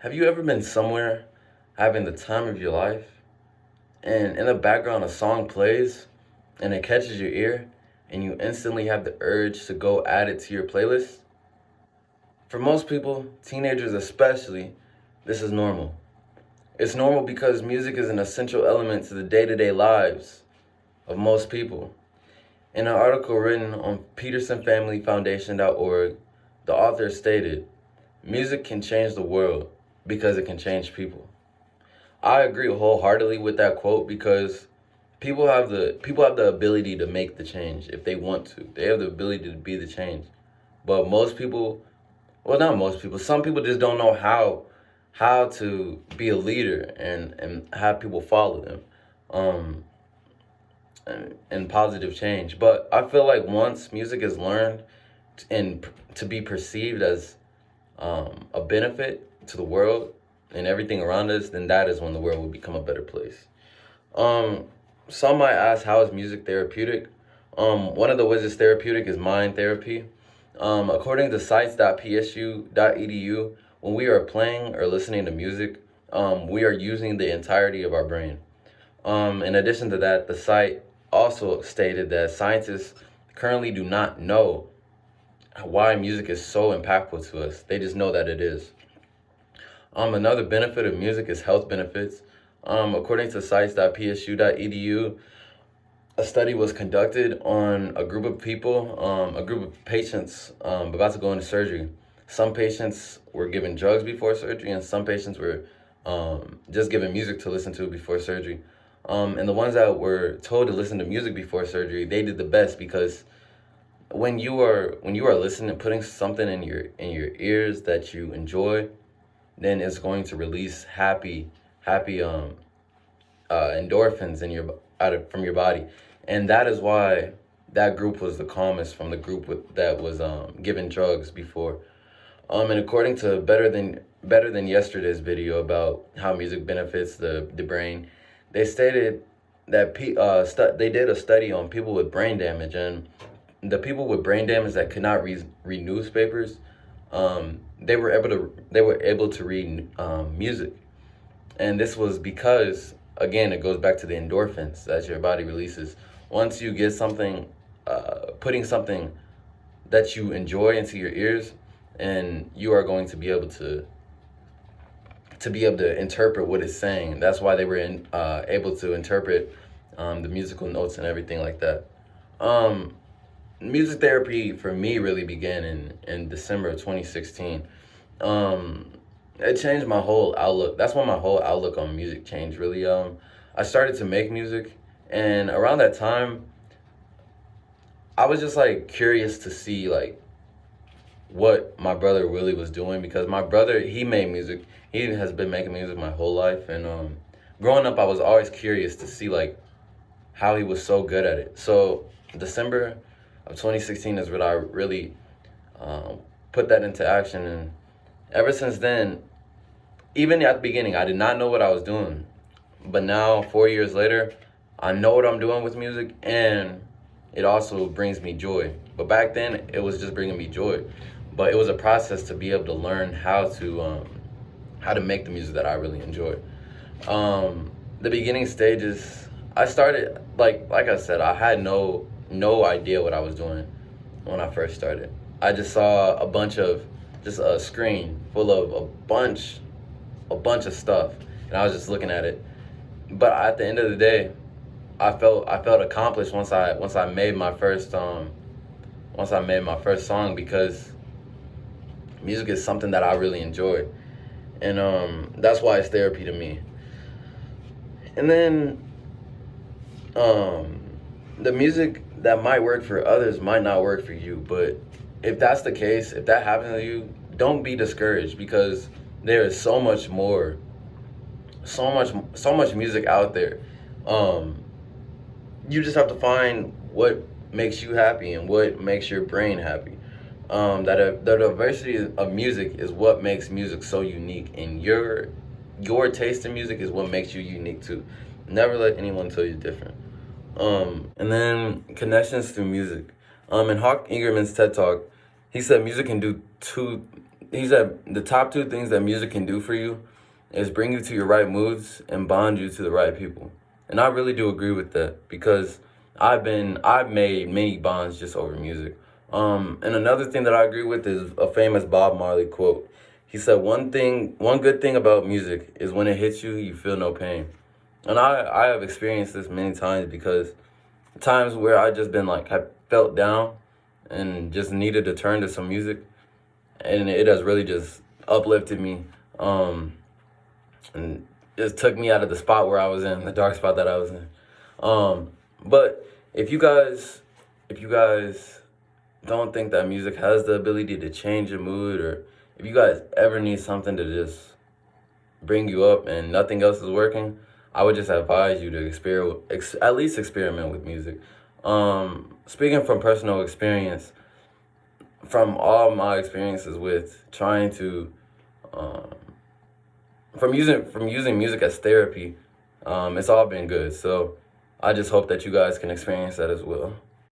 Have you ever been somewhere having the time of your life and in the background a song plays and it catches your ear and you instantly have the urge to go add it to your playlist? For most people, teenagers especially, this is normal. It's normal because music is an essential element to the day to day lives of most people. In an article written on PetersonFamilyFoundation.org, the author stated, "Music can change the world because it can change people." I agree wholeheartedly with that quote because people have the ability to make the change if they want to. They have the ability to be the change. But most people, well, not most people, some people just don't know how to be a leader and have people follow them. Um and positive change. But I feel like once music is learned and to be perceived as a benefit to the world and everything around us, then that is when the world will become a better place. Um, some might ask, how is music therapeutic? One of the ways it's therapeutic is mind therapy. According to sites.psu.edu, when we are playing or listening to music, we are using the entirety of our brain. In addition to that, the site also stated that scientists currently do not know why music is so impactful to us. They just know that it is. Another benefit of music is health benefits. According to sites.psu.edu, a study was conducted on a group of people, a group of patients about to go into surgery. Some patients were given drugs before surgery, and some patients were just given music to listen to before surgery. And the ones that were told to listen to music before surgery, they did the best because when you are listening, putting something in your ears that you enjoy, then it's going to release happy endorphins in your from your body, and that is why that group was the calmest from the group that was given drugs before. And according to Better Than Yesterday's video about how music benefits the brain, they stated that they did a study on people with brain damage, and the people with brain damage that could not read newspapers, they were able to read music, and this was because, again, it goes back to the endorphins that your body releases once you get something, putting something that you enjoy into your ears, and you are going to be able to interpret what it's saying. That's why they were able to interpret the musical notes and everything like that. Um, Music therapy for me really began in December of 2016. Um, it changed my whole outlook. That's when my whole outlook on music changed. Really, I started to make music, and around that time, I was just like curious to see like what my brother really was doing because my brother, he made music. He has been making music my whole life, and growing up, I was always curious to see like how he was so good at it. So December of 2016 is when I really um, put that into action, and ever since then, even at the beginning, I did not know what I was doing, but now 4 years later, I know what I'm doing with music, and it also brings me joy. But back then, it was just bringing me joy, but it was a process to be able to learn how to make the music that I really enjoy. The beginning stages, I started like I said, I had no idea what I was doing when I first started. I just saw just a screen full of a bunch of stuff, and I was just looking at it. But at the end of the day, I felt accomplished once I made my first song because music is something that I really enjoy, and that's why it's therapy to me. And then um, the music that might work for others might not work for you. But if that's the case, if that happens to you, don't be discouraged because there is so much music out there. Um, you just have to find what makes you happy and what makes your brain happy. The diversity of music is what makes music so unique, and your taste in music is what makes you unique too. Never let anyone tell you different. And then connections through music. In Hawk Ingerman's TED Talk, he said music can do he said the top two things that music can do for you is bring you to your right moods and bond you to the right people. And I really do agree with that because I've made many bonds just over music. And another thing that I agree with is a famous Bob Marley quote. He said one good thing about music is when it hits you, you feel no pain. And I have experienced this many times because times where I just been like have felt down and just needed to turn to some music, and it has really just uplifted me, and just took me out of the spot where I was in, the dark spot that I was in. But if you guys don't think that music has the ability to change your mood, or if you guys ever need something to just bring you up and nothing else is working, I would just advise you to at least experiment with music. Speaking from personal experience, from all my experiences with trying to, um, from using music as therapy, it's all been good. So I just hope that you guys can experience that as well.